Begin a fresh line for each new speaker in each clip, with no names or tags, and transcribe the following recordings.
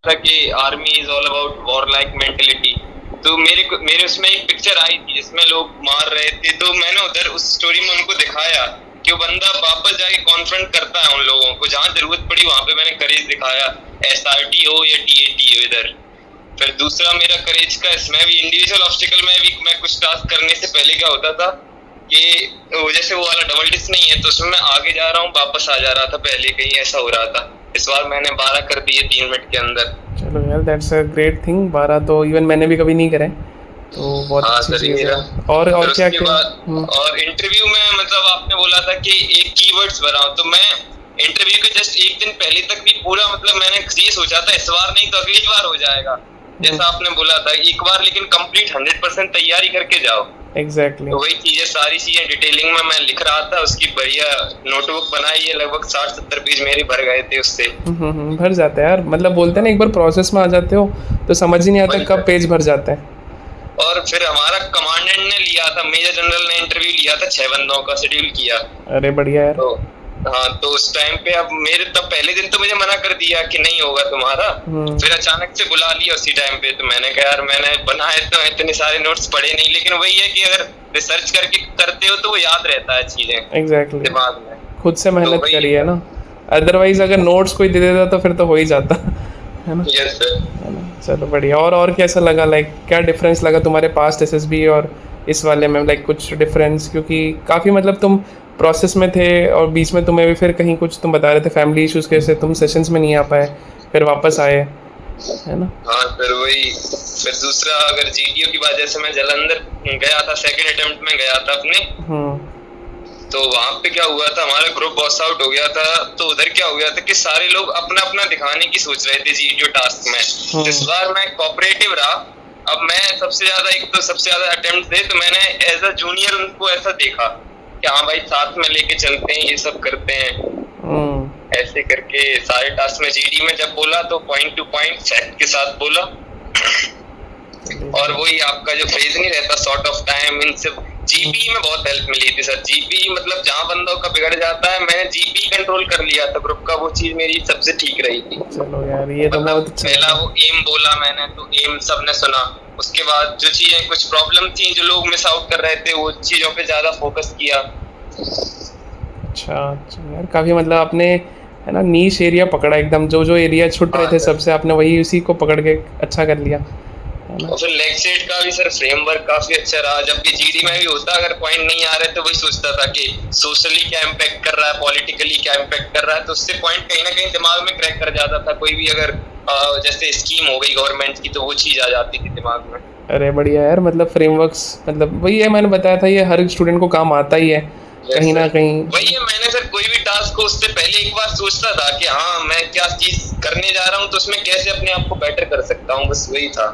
था कि army is all about war like mentality. तो मेरे उसमें एक पिक्चर आई थी जिसमें लोग मार रहे थे, तो मैंने उधर उस स्टोरी में उनको दिखाया कि वो बंदा वापस जाके कॉन्फ्रंट करता है उन लोगों को, जहाँ जरूरत पड़ी वहां पे मैंने करेज दिखाया, SRT हो या TAT हो इधर। फिर दूसरा मेरा करेज का इसमें भी इंडिविजुअल ऑब्स्टिकल में भी मैं कुछ टास्क करने से पहले क्या होता था कि जैसे वो वाला डबल डिस्क नहीं है तो उसमें मैं आगे जा रहा हूँ वापस आ जा रहा था, पहले कहीं ऐसा हो रहा था। इस बार मैंने 12 कर दिए 3 मिनट के अंदर।
चलो यार, दैट्स अ ग्रेट थिंग। 12 तो इवन मैंने भी कभी नहीं करे, तो बहुत
हाँ
अच्छी
सर,
चीज़ है।
मेरा
और
फिर
क्या
उसके
क्या
बाद और इंटरव्यू में मतलब आपने बोला था कि एक कीवर्ड्स बनाओ, तो मैं इंटरव्यू के जस्ट एक दिन पहले तक भी पूरा मतलब मैंने ये सोचा था इस बार नहीं तो अगली बार हो जाएगा, जैसा आपने बोला था एक बार, लेकिन कंप्लीट 100% तैयारी करके जाओ।
एग्जैक्टली
तो वही चीजें सारी चीजें डिटेलिंग में मैं लिख रहा था, उसकी बढ़िया नोटबुक बनाई है, लगभग 60-70 पेज मेरे भर गए थे उससे।
भर जाता है यार, मतलब बोलते हैं ना, एक बार प्रोसेस में आ जाते हो तो समझ ही नहीं आता
वही
कब
सर।
पेज भर जाता है।
और फिर हमारा कमांडेंट ने लिया था, मेजर जनरल ने इंटरव्यू लिया था, 6 बंदों का शेड्यूल किया।
अरे बढ़िया यार।
तो हाँ, तो उस टाइम पे अब मेरे तब पहले दिन तो मुझे मना कर दिया कि नहीं होगा तुम्हारा, फिर अचानक से बुला लिया उसी टाइम पे। तो मैंने कहा यार मैंने बनाए तो इतने सारे नोट्स पढ़े नहीं, लेकिन वही है कि अगर रिसर्च करके करते हो तो वो याद रहता है चीजें
एग्जैक्टली
दिमाग में।
खुद से मेहनत
वही
करी है ना, अदरवाइज अगर नोट्स कोई दे देता तो फिर तो हो ही जाता है ना।
Yes sir.
है ना, चलो बढ़िया। और कैसा लगा, लाइक क्या डिफरेंस लगा तुम्हारे पास्ट SSB और इस वाले में, लाइक कुछ डिफरेंस? क्योंकि काफ़ी मतलब तुम प्रोसेस में थे और बीच में तुम्हें भी फिर कहीं कुछ तुम बता रहे थे फैमिली इश्यूज़ के वजह से तुम सेशंस में नहीं आ पाए, फिर वापस आए, है ना।
हाँ सर वही। फिर दूसरा अगर GTO की बात, जैसे मैं जालंधर गया था, सेकंड अटेम्प्ट में गया था अपने, तो वहां पे क्या हुआ था, हमारा ग्रुप बॉस आउट हो गया था। तो उधर क्या हो गया था कि सारे लोग अपना अपना दिखाने की सोच रहे थे GTO टास्क में। इस बार मैं कोऑपरेटिव रहा। अब मैं सबसे ज्यादा अटेम्प्ट थे, तो मैंने एज अ जूनियर उनको ऐसा देखा कि हाँ भाई साथ में लेके चलते हैं, ये सब करते हैं। ऐसे करके सारे टास्क में GD में जब बोला तो पॉइंट टू पॉइंट फैक्ट के साथ बोला। और वही आपका जो फेज नहीं रहता शॉर्ट ऑफ टाइम, इन सब GP में बहुत हेल्प मिली थी सर। GP मतलब जहाँ बंदों का बिगड़ जाता है, मैंने GP कंट्रोल कर लिया था ग्रुप का, वो चीज मेरी सबसे ठीक रही थी।
चलो यार, ये तो
मतलब
बहुत अच्छा
पहला वो एम बोला मैंने, तो एम सबने सुना। उसके बाद जो चीजें कुछ प्रॉब्लम थी जो लोग मिस आउट कर रहे थे, वो चीजों पे ज्यादा फोकस किया।
अच्छा यार, काफ़ी मतलब आपने, है ना, नीश एरिया पकड़ा एकदम, जो जो एरिया छूट रहे थे सबसे आपने वही उसी को पकड़ के अच्छा कर लिया, है ना।
और फिर लेक्सेट का भी सर फ्रेमवर्क काफी अच्छा रहा। जबकि GD में भी होता, अगर पॉइंट नहीं आ रहे तो वही सोचता था कि सोशली क्या इम्पैक्ट कर रहा है, पॉलिटिकली क्या इम्पैक्ट कर रहा है, तो उससे पॉइंट कहीं ना कहीं दिमाग में क्रैक कर जाता था। कोई भी अगर जैसे स्कीम हो गई गवर्नमेंट की, तो वो चीज आ जाती थी दिमाग में।
अरे बढ़िया यार, मतलब फ्रेमवर्क्स, मतलब वही है, मैंने बताया था ये हर स्टूडेंट को काम आता ही है कहीं ना कहीं।
वही है, मैंने सर कोई भी टास्क को उससे पहले एक बार सोचता था कि हाँ मैं क्या चीज करने जा रहा हूँ, तो उसमें कैसे अपने आप को बेटर कर सकता हूँ, बस वही था।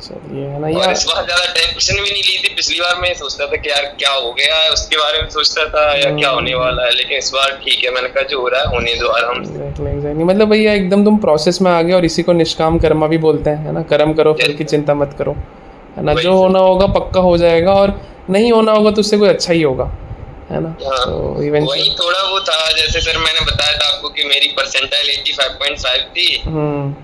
चलिए, है ना
और
यार।
इस बार ज्यादा टेंशन भी नहीं ली थी। पिछली बार मैं सोचता था कि यार क्या हो गया है, उसके बारे में सोचता था या क्या होने वाला है, लेकिन इस बार ठीक है, मैंने कहा जो हो रहा है होने दो आराम से।
एग्जैक्टली मतलब भैया एकदम तुम प्रोसेस में आ गए, और इसी को निष्काम कर्मा भी बोलते हैं, है ना। कर्म करो, फल की चिंता मत करो, है ना। जो होना होगा पक्का हो जाएगा, और नहीं होना होगा तो उससे कोई अच्छा ही होगा, है ना।
हाँ,
तो
वही थोड़ा वो था। जैसे सर मैंने बताया था आपको कि मेरी परसेंटाइल 85.5 थी,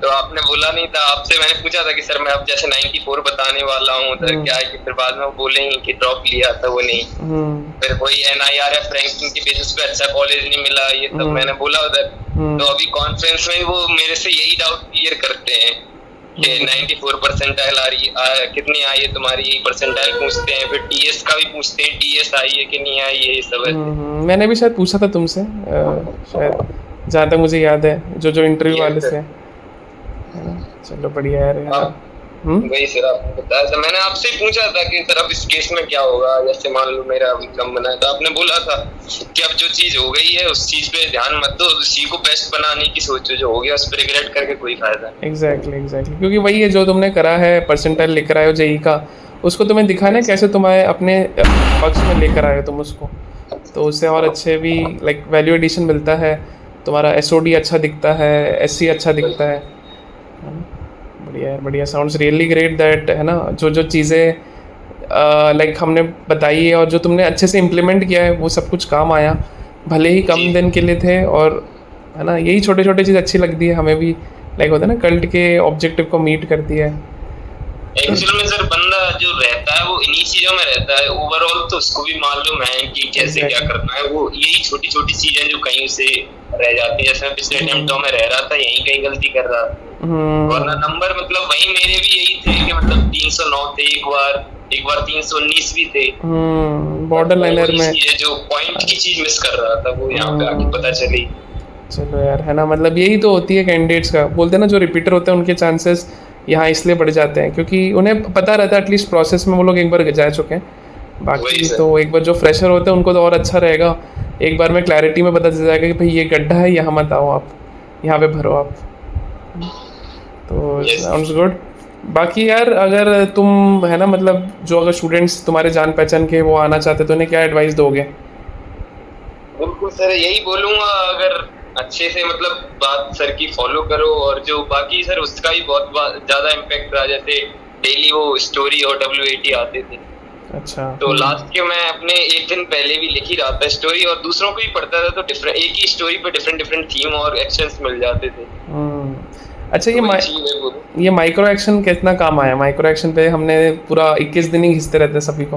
तो आपने बोला नहीं था, आपसे मैंने पूछा था कि सर मैं अब जैसे 94 बताने वाला हूँ, उधर क्या है कि फिर बाद में वो बोलेंगे कि ड्रॉप लिया था, वो नहीं। फिर वही NIRF रैंकिंग की बेसिस पे अच्छा कॉलेज नहीं मिला, ये सब मैंने बोला उधर। तो अभी कॉन्फ्रेंस में वो मेरे से यही डाउट क्लियर करते हैं कि 94 परसेंटाइल आ रही, कितनी आई है तुम्हारी, यही परसेंटाइल पूछते हैं। फिर TS का भी पूछते हैं, TS आई है कि नहीं आई है, ये सब है।
मैंने भी शायद पूछा था तुमसे, शायद जहाँ तक मुझे याद है, जो इंटरव्यू वाले से, है ना। चलो बढ़िया यार।
वही सर आपने बताया था, मैंने आपसे पूछा था कि सर अब इस केस में क्या होगा, जैसे मान लो मेरा कम बना है, तो आपने बोला था कि अब जो चीज हो गई है उस चीज पे ध्यान मत दो, उसी को बेस्ट बनाने की सोचो, जो हो गया उस पर रिग्रेट करके कोई फायदा नहीं।
एग्जैक्टली क्योंकि वही है जो तुमने करा है, परसेंटाइल लेकर आए हो JEE का, उसको तुम्हें दिखाना है कैसे तुम्हारे अपने पक्ष में लेकर आए हो तुम उसको, तो उससे और अच्छे भी लाइक वैल्यू एडिशन मिलता है, तुम्हारा SOD अच्छा दिखता है, SC अच्छा दिखता है ना? बढ़िया यार, बढ़िया। साउंड्स रियली ग्रेट दैट, है ना, जो चीज़ें लाइक हमने बताई है और जो तुमने अच्छे से इम्प्लीमेंट किया है, वो सब कुछ काम आया, भले ही कम दिन के लिए थे, और है ना, यही छोटे छोटे चीज़ अच्छी लगती है हमें भी, लाइक होता है ना कल्ट के ऑब्जेक्टिव को मीट करती है।
एक्चुअल में सर बंदा जो रहता है वो इन्हीं चीजों में रहता है, ओवरऑल तो उसको भी मालूम है कि कैसे क्या करना है, वो यही छोटी छोटी चीजें जो कहीं से रह जाती है, जैसे मैं पिछले अटेम्प्टों में रह रहा था यहीं कहीं गलती कर रहा था, वरना नंबर मतलब वही मेरे भी यही थे कि मतलब 309 थे, एक बार 319 भी थे,
बॉर्डर लाइनर में
जो पॉइंट की चीज मिस कर रहा था वो यहाँ पे आके पता चली।
चलो यार, है ना, मतलब यही तो होती है कैंडिडेट्स का, बोलते हैं ना जो रिपीटर होते हैं उनके चांसेस यहाँ इसलिए बढ़ जाते हैं क्योंकि उन्हें पता रहता है एटलीस्ट प्रोसेस में वो लोग एक बार जा चुके हैं। बाकी तो एक बार जो फ्रेशर होते हैं उनको तो और अच्छा रहेगा, एक बार में क्लैरिटी में पता चल जाएगा कि भाई ये गड्ढा है, यहाँ मत आओ आप, यहाँ पे भरो आप। तो साउंड्स गुड। बाकी यार अगर तुम, है ना, मतलब जो अगर स्टूडेंट्स तुम्हारे जान पहचान के वो आना चाहते तो उन्हें क्या एडवाइस दोगे?
बिल्कुल सर यही बोलूंगा, अगर अच्छे से मतलब बात सर की फॉलो करो, और जो बाकी सर उसका भी बहुत ज्यादा इम्पैक्ट रहा, जैसे डेली वो स्टोरी और WAT आते थे।
अच्छा।
तो लास्ट के मैं अपने एक दिन पहले भी लिख ही रहा था स्टोरी, और दूसरों को भी पढ़ता था, तो डिफरेंट एक ही स्टोरी पे डिफरेंट थीम और एक्शंस मिल जाते थे।
अच्छा, ये माइक्रो एक्शन कितना काम आया? माइक्रो एक्शन पे हमने पूरा 21 दिन ही घिसते रहते सभी को।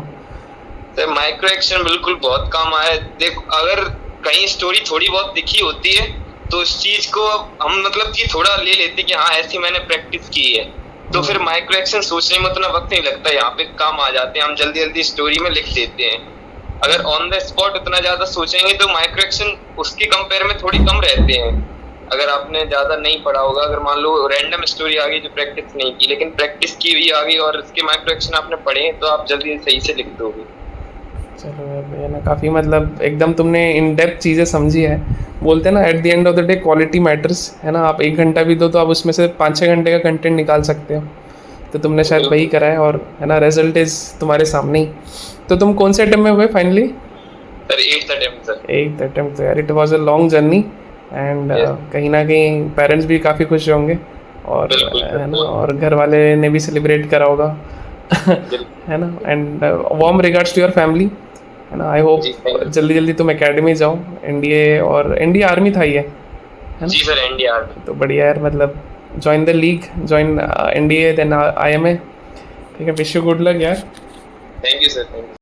तो माइक्रो एक्शन बिल्कुल बहुत काम आया। देखो अगर कहीं स्टोरी थोड़ी बहुत दिखी होती है तो उस चीज को हम मतलब कि थोड़ा ले लेते कि हाँ ऐसी मैंने प्रैक्टिस की है, तो फिर माइक्रो एक्शन सोचने में उतना वक्त नहीं लगता, यहाँ पे काम आ जाते हैं, हम जल्दी जल्दी स्टोरी में लिख देते हैं। अगर ऑन द स्पॉट उतना ज्यादा सोचेंगे तो माइक्रो एक्शन उसके कंपेयर में थोड़ी कम रहते हैं। अगर आपने ज्यादा नहीं पढ़ा होगा, अगर मान लो रैंडम स्टोरी आ गई जो प्रैक्टिस नहीं की, लेकिन प्रैक्टिस की हुई आ गई और इसके माइक्रो एक्शन आपने पढ़े, तो आप जल्दी सही से लिख दोगे।
चलो यार, ना काफ़ी मतलब एकदम तुमने इन डेप्थ चीज़ें समझी है। बोलते हैं ना at the end of the day quality matters, है ना। आप 1 घंटा भी दो तो आप उसमें से 5-6 घंटे का कंटेंट निकाल सकते हो, तो तुमने शायद वही करा है, और है ना रिजल्ट इज तुम्हारे सामने ही। तो तुम कौन से अटेम्प्ट में हुए finally?
Sir 8th attempt sir.
8th attempt. तो यार it was a long journey, and कहीं ना कहीं पेरेंट्स भी काफ़ी खुश होंगे, और है ना, और घर वाले ने भी सेलिब्रेट करा होगा है ना। And warm regards to your family, है ना। आई होप जल्दी जल्दी तुम एकेडमी जाओ, NDA और NDA आर्मी था ये, है ना?
जी सर, NDA आर्मी।
तो बढ़िया यार, मतलब join the league, join NDA then IMA। ठीक है, विश यू गुड लक यार।
Thank you sir, thank you.